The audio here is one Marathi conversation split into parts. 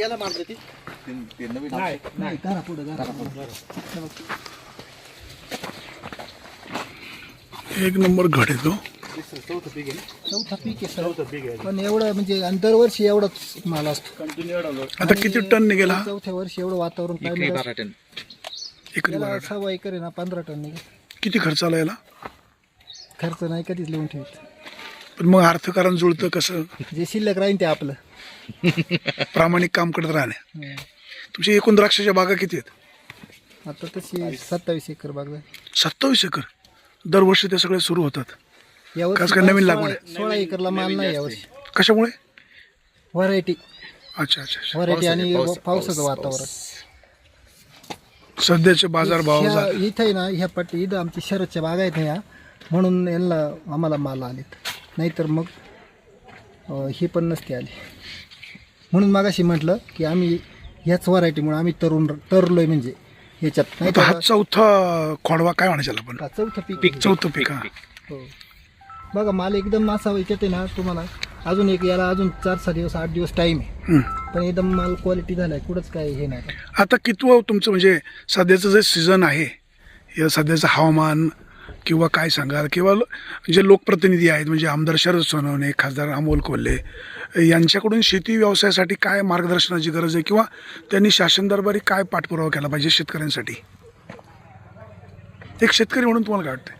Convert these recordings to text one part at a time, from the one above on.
याला मारते ती नाही करा पुढे एक नंबर घड येतो. चौथा पीक आहे सर. पण एवढं म्हणजे दरवर्षी एवढाच माल असतो. आता किती टन निघेला? चौथ्या वर्षी एवढं वातावरण काय मिळालं. एकरी याला 12 6 एकर आहे ना 15 टन निघेल. किती खर्च आला याला? खर्च नाही कधीच लिहून ठेवत. पण मग अर्थकारण जुळतं कसं? जे शिल्लक राहील ते आपलं. प्रामाणिक काम करत राहणे. तुमची एकूण द्राक्षाच्या बागा किती आहेत? आता तशी 27 एकर बाग आहे. 27 एकर. दरवर्षी ते सगळे सुरू होतात. यावर्षी काय नवीन लागवड? 16 एकरला माल नाही यावर्षी. कशामुळे? व्हरायटी अच्छा अच्छा. व्हरायटी आणि पावसाचं वातावरण. सध्याचे बाजार भाव इथं आहे ना ह्या पट्टी इथं आमची शरदच्या बागा आहेत ना या, म्हणून यांना आम्हाला माल आलेत. नाहीतर मग ही पण नसते आली. म्हणून मागाशी म्हटलं की आम्ही ह्याच व्हरायटीमुळे आम्ही तरलोय म्हणजे ह्याच्यात. नाही हा चौथा खोडवा काय म्हणायचं आपण? चौथं पीक. चौथं पीक. हा हो बघा माल एकदम असा याच्यात आहे ना तुम्हाला अजून याला अजून 4-6 दिवस 8 दिवस टाईम आहे. पण एकदम माल क्वालिटी झालाय. कुठंच काय हे नाही. आता कितवं तुमचं म्हणजे सध्याचं जे सीझन आहे या सध्याचं हवामान किंवा काय सांगाल किंवा जे लोकप्रतिनिधी आहेत म्हणजे आमदार शरद सोनवणे, खासदार अमोल कोल्हे यांच्याकडून शेती व्यवसायासाठी काय मार्गदर्शनाची गरज आहे किंवा त्यांनी शासन दरबारी काय पाठपुरावा केला पाहिजे शेतकऱ्यांसाठी? एक शेतकरी म्हणून तुम्हाला काय वाटतं?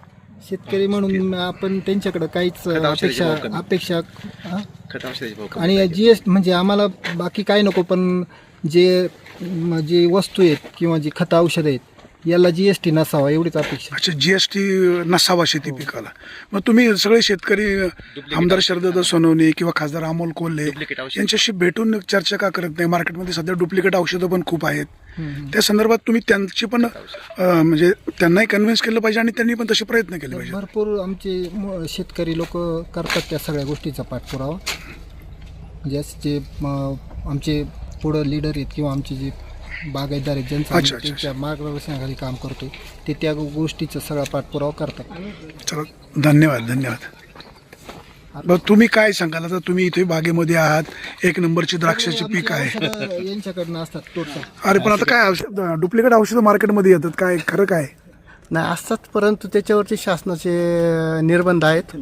शेतकरी म्हणून आपण त्यांच्याकडे काहीच अपेक्षा आणि GST म्हणजे आम्हाला बाकी काय नको, पण जे वस्तू आहेत किंवा जी खतं औषधं आहेत याला GST नसावा एवढीच अपेक्षा. अच्छा, GST नसावा शेती पिकाला. मग तुम्ही सगळे शेतकरी आमदार शरद सोनवणे किंवा खासदार अमोल कोल्हे यांच्याशी भेटून चर्चा का करत नाही? मार्केटमध्ये सध्या डुप्लिकेट औषधं पण खूप आहेत. त्या संदर्भात तुम्ही त्यांची पण म्हणजे त्यांनाही कन्व्हिन्स केलं पाहिजे आणि त्यांनी पण तसे प्रयत्न केले पाहिजे. भरपूर आमचे शेतकरी लोक करतात त्या सगळ्या गोष्टीचा पाठपुरावा. जे आमचे पुढं लीडर आहेत किंवा आमचे जे बागायतदार आहेत ज्यांच्या मार्गदर्शनाखाली काम करतोय ते त्या गोष्टीचा सगळा पाठपुरावा करतात. चला, धन्यवाद धन्यवाद. बघ तुम्ही काय सांगाल? आता तुम्ही इथे बागेमध्ये आहात, एक नंबरची द्राक्षाची पीक आहे. यांच्याकडनं असतात टोटल. अरे पण आता काय औषध डुप्लिकेट औषधं मार्केटमध्ये येतात, काय खरं काय? नाही असतात, परंतु त्याच्यावरती शासनाचे निर्बंध आहेत.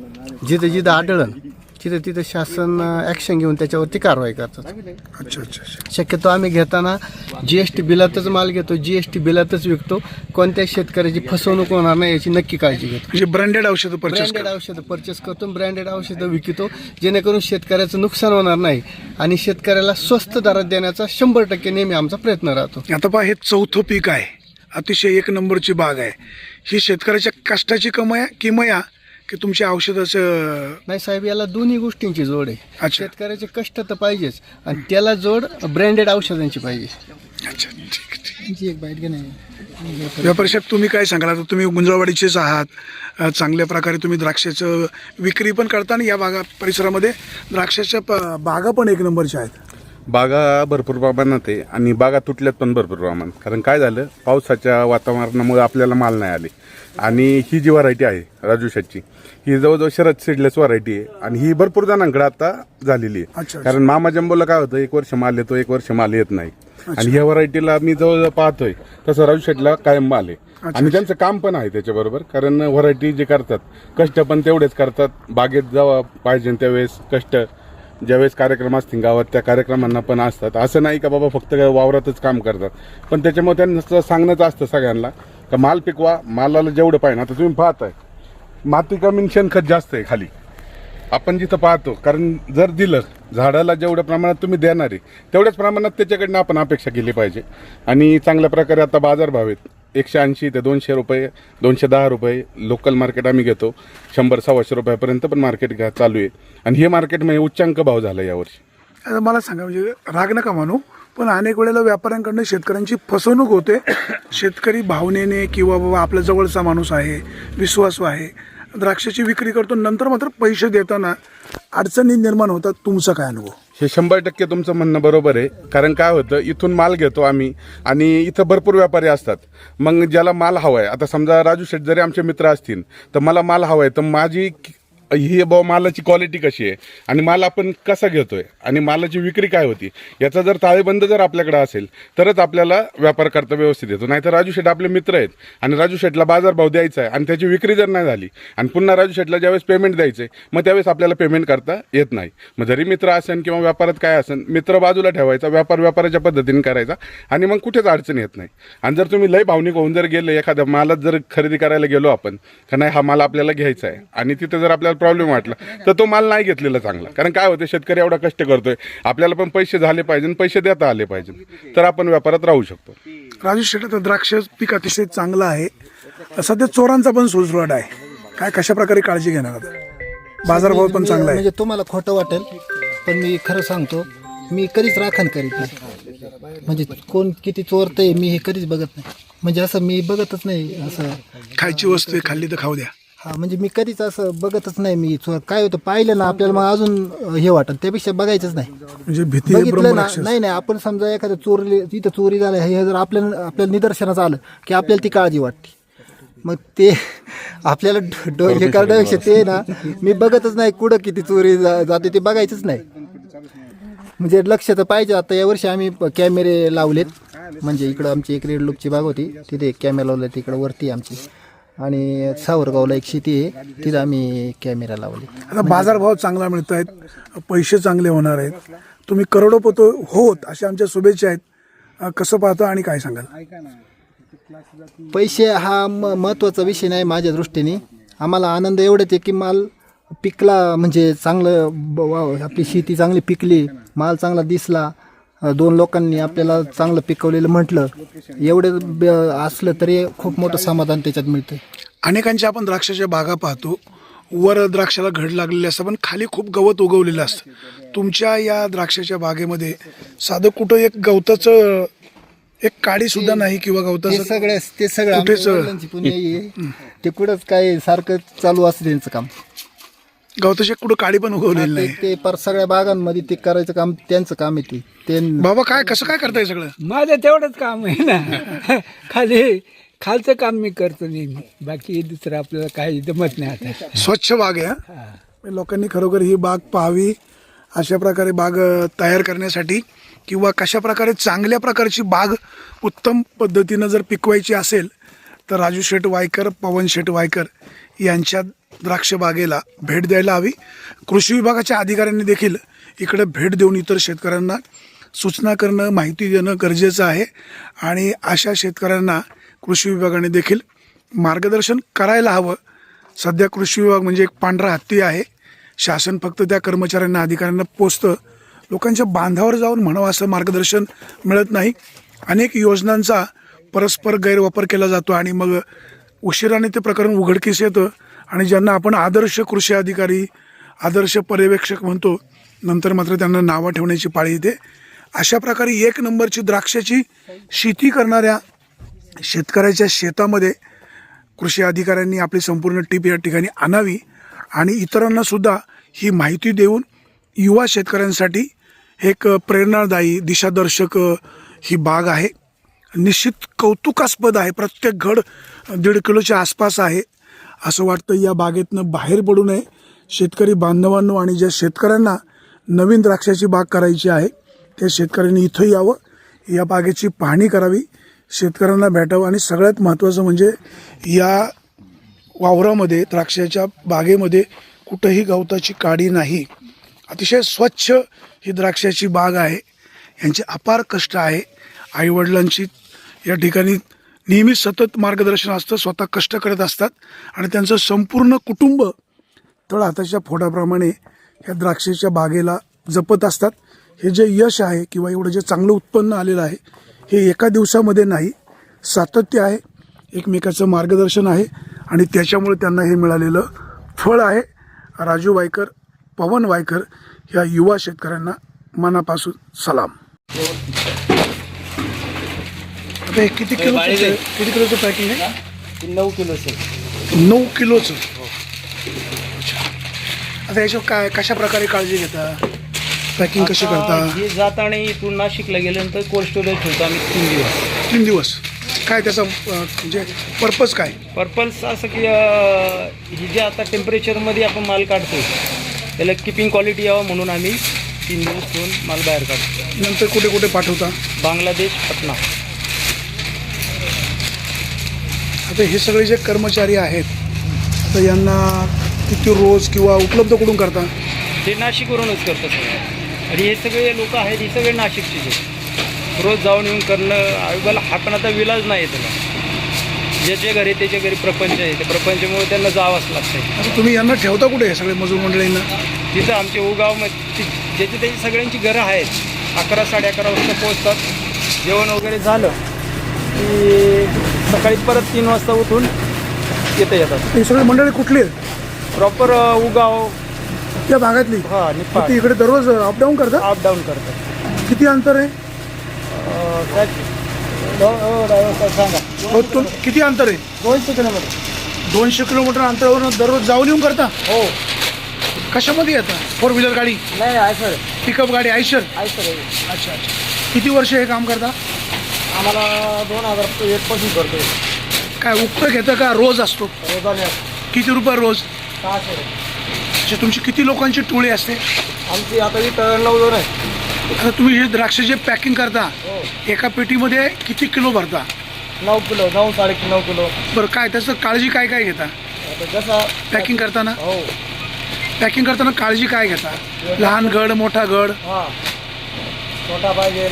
जिथं जिथं आढळण तिथं शासन ॲक्शन घेऊन त्याच्यावरती कारवाई करतात. अच्छा अच्छा. शक्यतो आम्ही घेताना GST बिलातच माल घेतो, GST बिलातच विकतो. कोणत्याही शेतकऱ्याची फसवणूक होणार नाही याची नक्की काळजी घेतो. म्हणजे ब्रँडेड औषधं परचेस करतो, ब्रँडेड औषधं विकतो, जेणेकरून शेतकऱ्याचं नुकसान होणार नाही आणि शेतकऱ्याला स्वस्त दरात देण्याचा 100% नेहमी आमचा प्रयत्न राहतो. आता पहा, हे चौथं पीक आहे, अतिशय एक नंबरची बाग आहे. ही शेतकऱ्याच्या कष्टाची किमया की तुमच्या औषधाचं? नाही साहेब, याला दोन्ही गोष्टींची जोड आहे. अच्छा. शेतकऱ्याचे कष्ट तर पाहिजेच आणि त्याला जोड ब्रँडेड औषधांची पाहिजे. अच्छा, ठीक. एक बाईट घे नाही. व्यापारी साहेब, तुम्ही काय सांगाल? आता तुम्ही गुंजळवाडीचेच आहात, चांगल्या प्रकारे तुम्ही द्राक्षाचं विक्री पण करता आणि या बागा परिसरामध्ये द्राक्षाच्या बागा पण एक नंबरच्या आहेत. बागा भरपूर प्रमाणात आहे आणि बागा तुटल्यात पण भरपूर प्रमाणात. कारण काय झालं, पावसाच्या वातावरणामुळे आपल्याला माल नाही आले. आणि ही जी व्हरायटी आहे राजू शेटची, ही जवळजवळ शरद सीडलेस व्हरायटी आहे आणि ही भरपूर जणांकडे आता झालेली आहे. अच्छा. कारण मामा जंबोला काय होतं, 1 वर्ष माल येतो, 1 वर्ष माल येत नाही. आणि ह्या व्हरायटीला मी जवळ पाहतोय तसं राजू शेटला कायम माल आहे आणि त्यांचं काम पण आहे त्याच्याबरोबर. कारण व्हरायटी जे करतात कष्ट पण तेवढेच करतात. बागेत जेव्हा पाहिजे त्यावेळेस कष्ट, ज्यावेळेस कार्यक्रम असतील गावात त्या कार्यक्रमांना पण असतात. असं नाही का बाबा फक्त वावरातच काम करतात, पण त्याच्यामुळे त्यांना सांगणंच असतं सगळ्यांना का माल पिकवा, मालाला जेवढं पाहिजे. आता तुम्ही पाहताय माती कमी शेणखत जास्त आहे खाली, आपण जिथं पाहतो. कारण जर दिलं झाडाला जेवढ्या प्रमाणात तुम्ही देणार आहे तेवढ्याच प्रमाणात त्याच्याकडनं आपण अपेक्षा केली पाहिजे. आणि चांगल्या प्रकारे आता बाजारभाव आहेत 180 ते 200 रुपये, 210 रुपये. लोकल मार्केट आम्ही घेतो 100-125 रुपयापर्यंत पण मार्केट चालू आहे. आणि हे मार्केट म्हणजे उच्चांक भाव झाला यावर्षी. आता मला सांगा, म्हणजे राग नका मानू, पण अनेक वेळेला व्यापाऱ्यांकडनं शेतकऱ्यांची फसवणूक होते. शेतकरी भावनेने किंवा बाबा आपल्या जवळचा माणूस आहे, विश्वासू आहे, द्राक्षाची विक्री करतो, नंतर मात्र पैसे देताना अडचणी निर्माण होतात. तुमचा काय अनुभव? हे 100% तुमचं म्हणणं बरोबर आहे. कारण काय होतं, इथून माल घेतो आम्ही आणि इथं भरपूर व्यापारी असतात. मग ज्याला माल हवा आहे, आता समजा राजू शेट जरी आमचे मित्र असतील तर मला माल हवा आहे, तर माझी ही बाबा मालाची क्वालिटी कशी आहे आणि माल आपण कसा घेतोय आणि मालाची विक्री काय होती याचा जर ताळेबंद जर आपल्याकडे असेल तरच आपल्याला व्यापार करता व्यवस्थित येतो. नाहीतर राजू शेठ आपले मित्र आहेत आणि राजू शेठला बाजारभाव द्यायचा आहे आणि त्याची विक्री जर नाही झाली आणि पुन्हा राजू शेठला ज्यावेळेस पेमेंट द्यायचं आहे मग त्यावेळेस आपल्याला पेमेंट करता येत नाही. मग जरी मित्र असेल किंवा व्यापारात काय असेल मित्र बाजूला ठेवायचा, व्यापार व्यापाराच्या पद्धतीने करायचा आणि मग कुठेच अडचण येत नाही. आणि जर तुम्ही लय भावनिक होऊन जर गेले एखाद्या मालात जर खरेदी करायला गेलो आपण का नाही हा माल आपल्याला घ्यायचा आहे आणि तिथे जर आपल्याला प्रॉब्लेम वाटला तर तो माल नाही घेतलेला चांगला. कारण काय होते शेतकरी एवढा कष्ट करतोय, आपल्याला पण पैसे झाले पाहिजे, पैसे देता आले पाहिजे, तर आपण व्यापारात राहू शकतो. राजू शेठ, आता द्राक्ष पीक अतिशय चांगलं आहे, सध्या चोरांचा पण सुळसुळाट आहे, काय कशा प्रकारे काळजी घेणार आता? बाजारभाव पण चांगला आहे. म्हणजे तुम्हाला खोटं वाटेल पण मी खरं सांगतो, मी कधीच राखण करीत नाही. म्हणजे कोण किती चोरतंय मी हे कधीच बघत नाही. म्हणजे असं मी बघतच नाही. असं खायची वस्तू आहे, खाल्ली तर खाऊ द्या. हा, म्हणजे मी कधीच असं बघतच नाही. मी चोर काय होतं पाहिलं ना आपल्याला मग अजून हे वाटत, त्यापेक्षा बघायचंच नाही. म्हणजे भीती बघितलं ना, नाही आपण समजा एखादं तिथं चोरी झालं हे जर आपल्याला निदर्शनास आलं की आपल्याला ती काळजी वाटते. मग ते आपल्याला हे करण्यापेक्षा ते ना मी बघतच नाही कुठं किती चोरी जाते ते बघायचंच नाही. म्हणजे लक्ष तर पाहिजे. आता यावर्षी आम्ही कॅमेरे लावलेत. म्हणजे इकडं आमची एक रेड लुकची बाग होती, तिथे कॅमेरा लावले. तिकडं वरती आमची आणि सावरगावला एक शेती आहे, तिथं आम्ही कॅमेरा लावले. आता बाजारभाव चांगला मिळत आहेत, पैसे चांगले होणार आहेत, तुम्ही करोडपती होत अशा आमच्या शुभेच्छा आहेत. कसं पाहता आणि काय सांगाल? पैसे हा महत्त्वाचा विषय नाही माझ्या दृष्टीने. आम्हाला आनंद एवढंच आहे की माल पिकला, म्हणजे चांगलं आपली शेती चांगली पिकली, माल चांगला दिसला, दोन लोकांनी आपल्याला चांगलं पिकवलेलं म्हटलं, एवढं असलं तरी खूप मोठं समाधान त्याच्यात मिळतं. अनेकांच्या आपण द्राक्षाच्या बागा पाहतो, वर द्राक्षाला घड लागलेले असतं पण खाली खूप गवत उगवलेलं असतं. तुमच्या या द्राक्षाच्या बागेमध्ये साधं कुठं एक गवताचं एक काडी सुद्धा नाही किंवा गवताचं ते सगळं आमच्या वडिलांची पुण्याई आहे. ते कुठंच काय सारखं चालू असतं त्यांचं काम. गवताची कुठं काडी पण उगवलेली नाही. ते पर सगळ्या बागांमध्ये ते करायचं काम त्यांचं काम आहे. ते बाबा काय कसं काय करताय सगळं? माझं तेवढंच काम आहे ना. खालचं काम मी करतो नेहमी, बाकी दुसरं आपल्याला काही जमत नाही. आता स्वच्छ बाग आहे हा. लोकांनी खरोखर ही बाग पाहावी. अशा प्रकारे बाग तयार करण्यासाठी किंवा कशा प्रकारे चांगल्या प्रकारची बाग उत्तम पद्धतीनं जर पिकवायची असेल तर राजू शेठ वायकर, पवन शेठ वायकर यांच्या द्राक्ष बागेला भेट द्यायला हवी. कृषी विभागाच्या अधिकाऱ्यांनी देखील इकडे भेट देऊन इतर शेतकऱ्यांना सूचना करणं, माहिती देणं गरजेचं आहे. आणि अशा शेतकऱ्यांना कृषी विभागाने देखील मार्गदर्शन करायला हवं. सध्या कृषी विभाग म्हणजे एक पांढरा हत्ती आहे. शासन फक्त त्या कर्मचाऱ्यांना, अधिकाऱ्यांना पोचतं, लोकांच्या बांधावर जाऊन म्हणावं असं मार्गदर्शन मिळत नाही. अनेक योजनांचा परस्पर गैरवापर केला जातो आणि मग उशिराने ते प्रकरण उघडकीस येतं आणि ज्यांना आपण आदर्श कृषी अधिकारी, आदर्श पर्यवेक्षक म्हणतो, नंतर मात्र त्यांना नावं ठेवण्याची पाळी येते. अशा प्रकारे एक नंबरची द्राक्षाची शेती करणाऱ्या शेतकऱ्याच्या शेतामध्ये कृषी अधिकाऱ्यांनी आपली संपूर्ण टीप या ठिकाणी आणावी आणि इतरांना सुद्धा ही माहिती देऊन युवा शेतकऱ्यांसाठी एक प्रेरणादायी, दिशादर्शक ही बाग आहे. निश्चित कौतुकास्पद आहे. प्रत्येक घड 1.5 किलोच्या आसपास आहे. असं वाटतं या बागेतनं बाहेर पडू नये. शेतकरी बांधवांनो आणि ज्या शेतकऱ्यांना नवीन द्राक्षाची बाग करायची आहे त्या शेतकऱ्यांनी इथं यावं, या बागेची पाहणी करावी, शेतकऱ्यांना भेटावं. आणि सगळ्यात महत्त्वाचं म्हणजे या वावरामध्ये, द्राक्षाच्या बागेमध्ये कुठंही गवताची काडी नाही. अतिशय स्वच्छ ही द्राक्षाची बाग आहे. यांचे अपार कष्ट आहे. आईवडिलांची या ठिकाणी नेहमी सतत मार्गदर्शन असतं, स्वतः कष्ट करत असतात आणि त्यांचं संपूर्ण कुटुंब तळहाताच्या फोडाप्रमाणे या द्राक्षाच्या बागेला जपत असतात. हे जे यश आहे किंवा एवढं जे चांगलं उत्पन्न आलेलं आहे हे एका दिवसामध्ये नाही, सातत्य आहे, एकमेकाचं मार्गदर्शन आहे आणि त्याच्यामुळे त्यांना हे मिळालेलं फळ आहे. राजू वायकर, पवन वायकर या युवा शेतकऱ्यांना मनापासून सलाम. आता हे किती किलोचं पॅकिंग आहे? 9 किलोचं. 9 किलोचं. आता याच्यावर काय कशा प्रकारे काळजी घेता, पॅकिंग कशी करता? हे जाताना इथून नाशिकला गेल्यानंतर कोल्ड स्टोरेज ठेवतो आम्ही 3 दिवस. 3 दिवस. काय त्याचा म्हणजे पर्पज काय? पर्पल्स असं की ही जे आता टेम्परेचरमध्ये आपण माल काढतो त्याला किपिंग क्वालिटी यावं म्हणून आम्ही 3 दिवस ठेवून माल बाहेर काढतो. नंतर कुठे कुठे पाठवता? बांगलादेश, पटना. आता हे सगळे जे कर्मचारी आहेत तर यांना किती रोज किंवा उपलब्ध कुठून करता? ते नाशिकवरूनच करतात सगळं. आणि हे सगळे लोक आहेत हे सगळे नाशिकचे जे रोज जाऊन येऊन करणं आयुबाला हा पण आता विलाज नाही त्याला. ज्याच्या घरी त्याच्या घरी प्रपंच आहे ते प्रपंचमुळे त्यांना जावंच लागतं. आता तुम्ही यांना ठेवता कुठे हे सगळे मजूर मंडळींना? तिथं आमच्या उगावमध्ये ज्याची त्याची सगळ्यांची घरं आहेत. 11 साडे 11 वाजता पोहोचतात. जेवण वगैरे झालं की सकाळी परत 3 वाजता उठून येतात. हे सगळे मंडळी कुठली आहेत? प्रॉपर उगाव त्या भागातली? हा निपाळ ती इकडे दररोज अपडाऊन करता? अप डाऊन करतात. किती अंतर आहे? सांगा. किती अंतर आहे? 200 किलोमीटर. 200 किलोमीटर अंतरावरून दररोज जाऊन येऊन करता? हो. कशामध्ये येता? 4 व्हीलर गाडी? नाही आहे सर. पिकअप गाडी आयशर? आहे सर. अच्छा अच्छा. किती वर्ष हे काम करता? आम्हाला 2001 पासून करतो. काय उक्त घेतं का रोज असतो? रोजाने किती रुपये रोज? 600. अच्छा, तुमची किती लोकांची टोळी असते? आमची आता ही 9 आहे. आता तुम्ही हे द्राक्ष जे पॅकिंग करता हो. एका पेटीमध्ये किती किलो भरता? 9 किलो 9 9.5 किलो. बरं, काय त्याचं काळजी काय काय घेता आता जसा पॅकिंग करताना? हो. पॅकिंग करताना काळजी काय घेता? लहान गड, मोठा गड? हां. छोटा पाहिजे.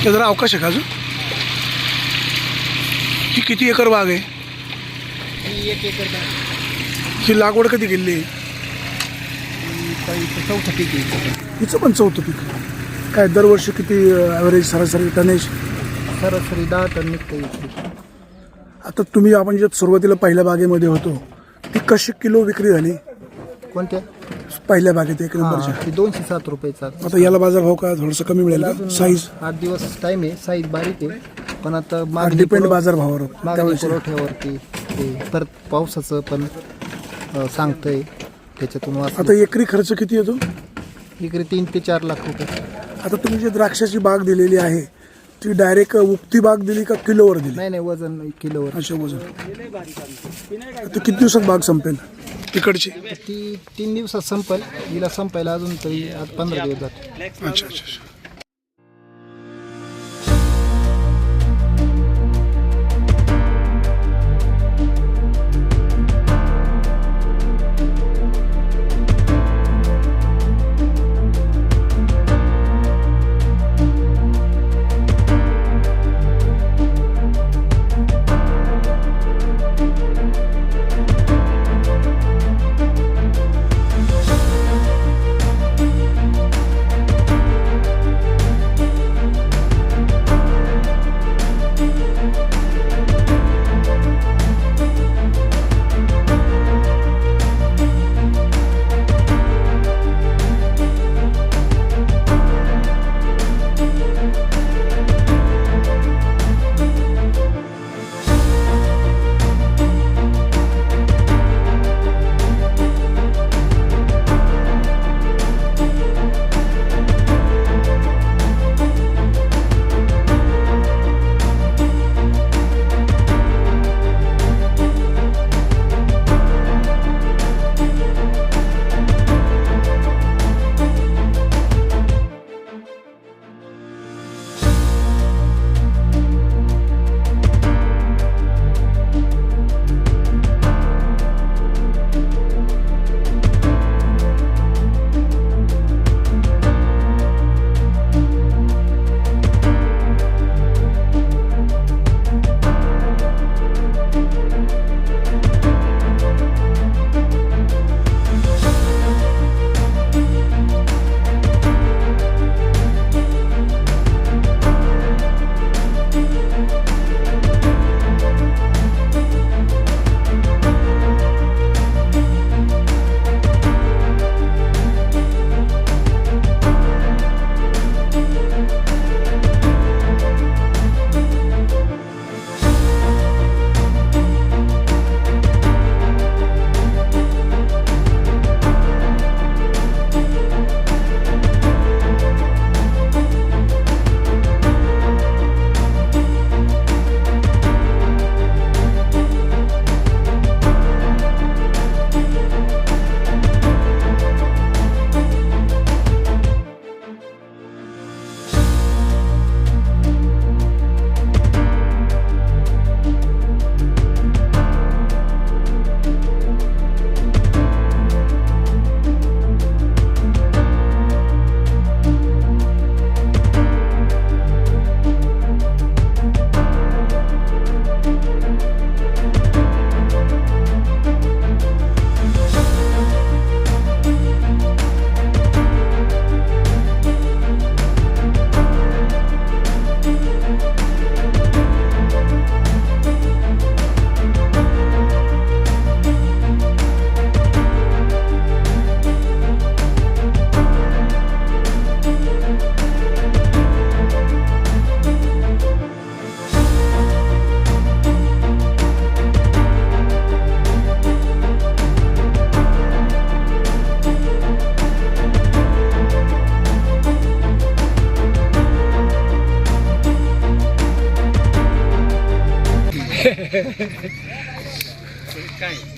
ते जरा अवकाश आहे का अजून? ही किती एकर बाग आहे? 1 एकर. ही लागवड कधी केली? चौथं पीक आहे. हिचं पण 4थं पीक. काय दरवर्षी किती ॲव्हरेज सरासरी टनेज? सरासरी 10 टन निघतं. आता तुम्ही आपण जे सुरुवातीला पहिल्या बागेमध्ये होतो ती कशी किलो विक्री झाली? कोणत्या? पहिल्या बागेत 1 नंबरच्या. ते 207 रुपयेचा. आता याला बाजारभाव का थोडंसं कमी मिळेल का? साईज 8 दिवस टाइम आहे. साईज बारीक आहे पण आता डिपेंड बाजारभावावर मागणी त्यावेळेस. पुरवठ्यावरती ते परत पावसाचं पण सांगतंय त्याच्यातून आता एकरी खर्च किती येतो? इकडे 3 ते 4 लाख रुपये. आता तुम्ही जे द्राक्षाची बाग दिलेली आहे ती डायरेक्ट उक्ती बाग दिली का किलोवर दिली? नाही वजन किलोवर. अशा वजन. आता किती दिवसात बाग संपेल तिकडची? ती 3 दिवसात संपेल. हिला संपायला अजून तरी 15 दिवस जातील. अच्छा अच्छा.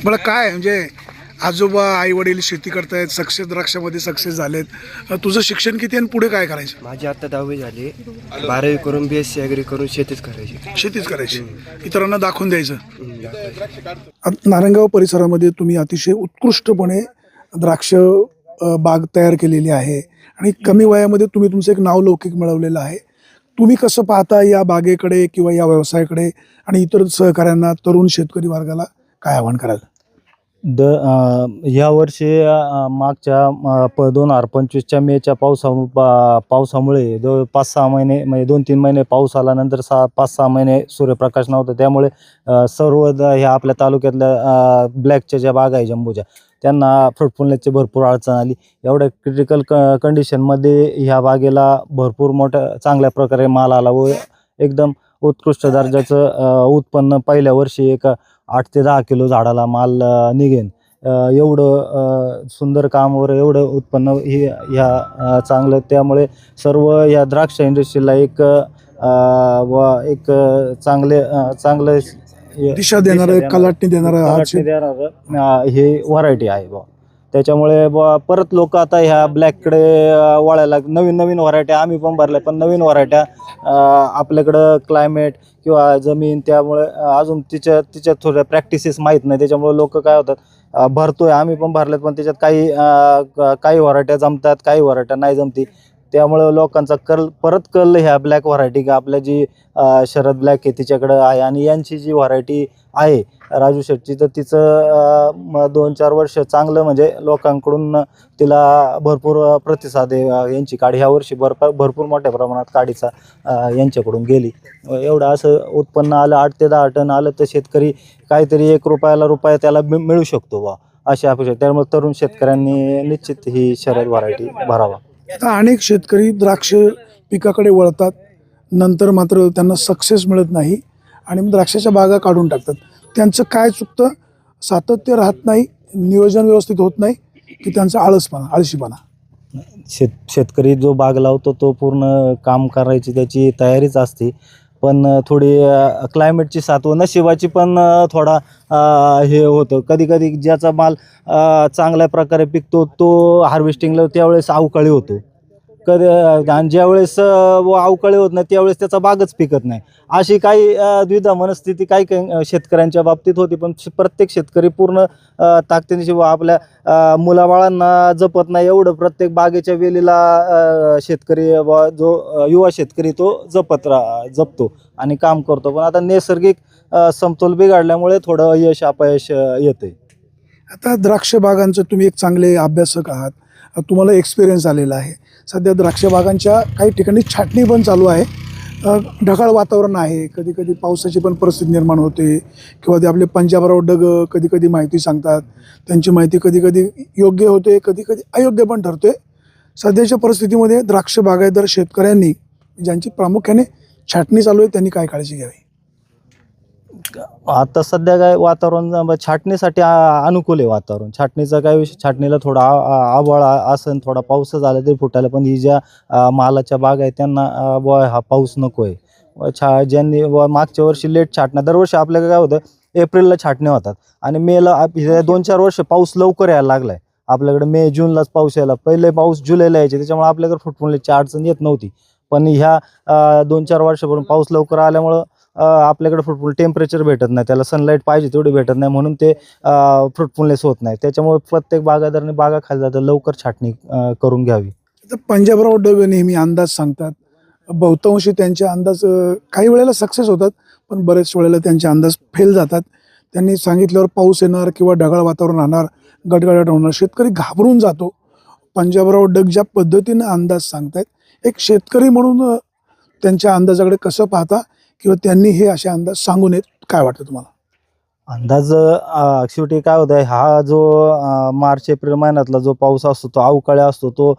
मला काय म्हणजे आजोबा आई वडील शेती करतायत, सक्सेस द्राक्षामध्ये सक्सेस झालेत. तुझं शिक्षण किती आणि पुढे काय करायचं? माझी आता 10वी झाली, 12वी करून BSc ॲग्री करून शेतीच करायची. शेतीच करायची, इतरांना दाखवून द्यायचं. नारायणगाव परिसरामध्ये तुम्ही अतिशय उत्कृष्टपणे द्राक्ष बाग तयार केलेली आहे आणि कमी वयामध्ये तुम्ही तुमचं एक नावलौकिक मिळवलेलं आहे. तुम्ही कसं पाहता या बागेकडे किंवा या व्यवसायाकडे आणि इतर सहकाऱ्यांना, तरुण शेतकरी वर्गाला काय आव्हान कराल? ह्या वर्षी मागच्या 2025च्या मेच्या पावसामुळे 5-6 महिने म्हणजे 2-3 महिने पाऊस आल्यानंतर 5-6 महिने सूर्यप्रकाश नव्हता. त्यामुळे सर्व ह्या आपल्या तालुक्यातल्या ब्लॅकच्या ज्या बागा आहे जम्बोच्या, त्यांना फ्रूट फुलण्याची भरपूर अडचण आली. एवढ्या क्रिटिकल कंडिशनमध्ये ह्या बागेला भरपूर मोठ्या चांगल्या प्रकारे माल आला व एकदम उत्कृष्ट दर्जाचं उत्पन्न पहिल्या वर्षी एक 8 ते 10 किलो झाडाला माल निघेन एवढं सुंदर काम वर एवढं उत्पन्न हे ह्या चांगलं. त्यामुळे सर्व या द्राक्ष इंडस्ट्रीला एक चांगलं दिशा देणारं, कलाटणी देणारं हे व्हरायटी आहे बा. त्याच्यामुळे परत लोक आता ह्या ब्लॅककडे वळायला नवीन व्हरायट्या आम्ही पण भरल्या, पण नवीन व्हरायट्या आपल्याकडं क्लायमेट किंवा जमीन त्यामुळे अजून तिच्या थोड्या प्रॅक्टिसेस माहीत नाही. त्याच्यामुळे लोक काय होतात, भरतोय आम्ही पण भरलेत, पण त्याच्यात काही व्हरायट्या जमतात, काही व्हरायट्या नाही जमती. त्यामुळे लोकांचा कल ह्या ब्लॅक व्हरायटी का आपल्या जी शरद ब्लॅक आहे तिच्याकडं आहे. आणि यांची जी व्हरायटी आहे राजू शेटची, तर तिचं 2-4 वर्ष चांगलं म्हणजे लोकांकडून तिला भरपूर प्रतिसाद आहे. यांची काडी ह्या वर्षी भरपूर मोठ्या प्रमाणात काडीचा यांच्याकडून गेली. एवढं असं उत्पन्न आलं, 8 ते 10 टन आलं, तर शेतकरी काहीतरी ₹1 त्याला मिळू शकतो बा अशा अपेक्षा. त्यामुळे तरुण शेतकऱ्यांनी निश्चित ही शरद व्हरायटी भरावा. आता अनेक शेतकरी द्राक्ष पिकाकडे वळतात, नंतर मात्र त्यांना सक्सेस मिळत नाही आणि मग द्राक्षाच्या बागा काढून टाकतात. त्यांचं काय चुकतं? सातत्य राहत नाही, नियोजन व्यवस्थित होत नाही, की त्यांचा आळशीपणा? शेतकरी जो बाग लावतो तो पूर्ण काम करायची त्याची तयारीच असते, पण थोडी क्लायमेटची साथ व नशिबाची पण थोडा हे होतं. कधी ज्याचा माल चांगल्या प्रकारे पिकतो तो हार्वेस्टिंगला त्यावेळेस अवकाळी होतो. आणि ज्यावेळेस अवकाळी होत नाही त्यावेळेस त्याचा बागच पिकत नाही. अशी काही द्विधा मनस्थिती काही शेतकऱ्यांच्या बाबतीत होती. पण प्रत्येक शेतकरी पूर्ण ताकदीने आपल्या मुलाबाळांना जपत नाही एवढं प्रत्येक बागेच्या वेलीला शेतकरी जो युवा शेतकरी तो जपतो आणि काम करतो. पण आता नैसर्गिक समतोल बिघडल्यामुळे थोडं यश अपयश येते. आता द्राक्ष बागांचं तुम्ही एक चांगले अभ्यासक आहात, तुम्हाला एक्सपिरियन्स आलेला आहे. सध्या द्राक्ष बागांच्या काही ठिकाणी छाटणी पण चालू आहे. ढगाळ वातावरण आहे, कधी पावसाची पण परिस्थिती निर्माण होते किंवा ते आपले पंजाबराव डग कधी माहिती सांगतात, त्यांची माहिती कधी योग्य होते, कधी अयोग्य पण ठरते. सध्याच्या परिस्थितीमध्ये द्राक्ष बागायतदार शेतकऱ्यांनी ज्यांची प्रामुख्याने छाटणी चालू आहे त्यांनी काय काळजी घ्यावी? आता सध्या काय वातावरण छाटणीसाठी अनुकूल आहे वातावरण. छाटणीचा काय विषय, छाटणीला थोडा आभाळ असेल, थोडा पाऊस झाला तरी फुटायला, पण ही ज्या मालाच्या बाग आहे त्यांना हा पाऊस नको आहे. ज्यांनी मागच्या वर्षी लेट छाटण्या, दरवर्षी आपल्याकडे काय होतं एप्रिलला छाटण्या होतात आणि मेला 2-4 वर्ष पाऊस लवकर यायला लागलाय. आपल्याकडे मे जूनलाच पाऊस यायला, पहिले पाऊस जुलैला यायचे, त्याच्यामुळे आपल्याकडे फुटफुटण्याची अडचण येत नव्हती. पण ह्या 2-4 वर्षापासून पाऊस लवकर आल्यामुळं आपल्याकडे फ्रूटफुल टेम्परेचर भेटत नाही, त्याला सनलाईट पाहिजे तेवढी भेटत नाही, म्हणून ते फ्रूटफुलनेस होत नाही. त्याच्यामुळे प्रत्येक बागायतदाराने बागा खाली जातं लवकर छाटणी करून घ्यावी. तर पंजाबराव डग नेहमी अंदाज सांगतात, बहुतांशी त्यांचे अंदाज काही वेळेला सक्सेस होतात, पण बरेच वेळेला त्यांचे अंदाज फेल जातात. त्यांनी सांगितल्यावर पाऊस येणार किंवा ढगाळ वातावरण राहणार, गडगडाट होणार, शेतकरी घाबरून जातो. पंजाबराव डग ज्या पद्धतीनं अंदाज सांगतायत, एक शेतकरी म्हणून त्यांच्या अंदाजाकडे कसं पाहता किंवा त्यांनी हे असे अंदाज सांगू नयेत, काय वाटतं तुम्हाला? अंदाज शेवटी काय होतं, हा जो मार्च एप्रिल महिन्यातला जो पाऊस असतो तो अवकाळी असतो, तो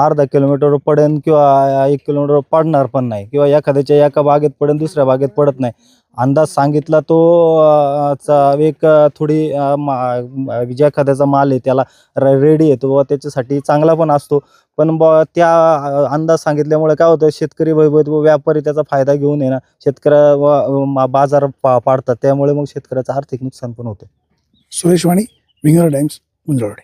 अर्धा किलोमीटरवर पडेल किंवा 1 किलोमीटर पडणार पण नाही, किंवा एखाद्याच्या एका बागेत पडेल दुसऱ्या बागेत पडत नाही. अंदाज सांगितला तो एक थोडी ज्या एखाद्याचा माल आहे त्याला रेडी येतो व त्याच्यासाठी चांगला पण असतो, पण त्या अंदाज सांगितल्यामुळे काय होतं, शेतकरी व व्यापारी त्याचा फायदा घेऊन आहे ना शेतकऱ्या बाजार पाडतात, त्यामुळे मग शेतकऱ्याचं आर्थिक नुकसान पण होतं. सुरेश वाणी, विंगर टाइम्स, गुंजरवाडी.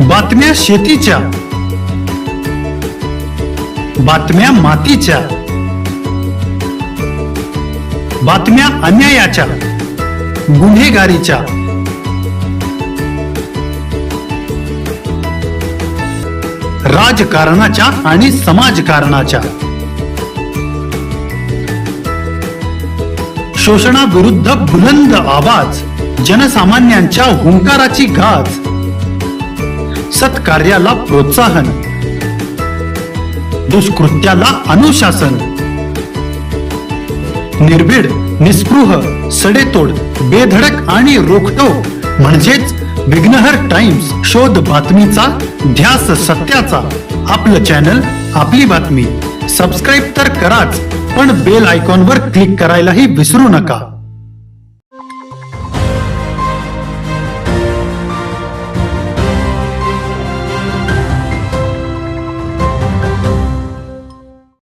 बातम्या शेतीच्या, बातम्या मातीच्या, बातम्या अन्यायाच्या, गुन्हेगारीच्या, राजकारणाच्या आणि समाजकारणाच्या, शोषणाविरुद्ध बुलंद आवाज, जनसामान्यांच्या हुंकाराची गाज, सत्कार्याला प्रोत्साहन, दुष्कृत्याला अनुशासन, निर्भीड, निस्पृह, सडेतोड, बेधडक आणि रोखटोक म्हणजेच विघ्नहर टाइम्स. शोध बातमीचा, ध्यास सत्याचा. आपलं चॅनल, आपली बातमी. सबस्क्राईब तर कराच, पण बेल आयकॉनवर क्लिक करायलाही विसरू नका.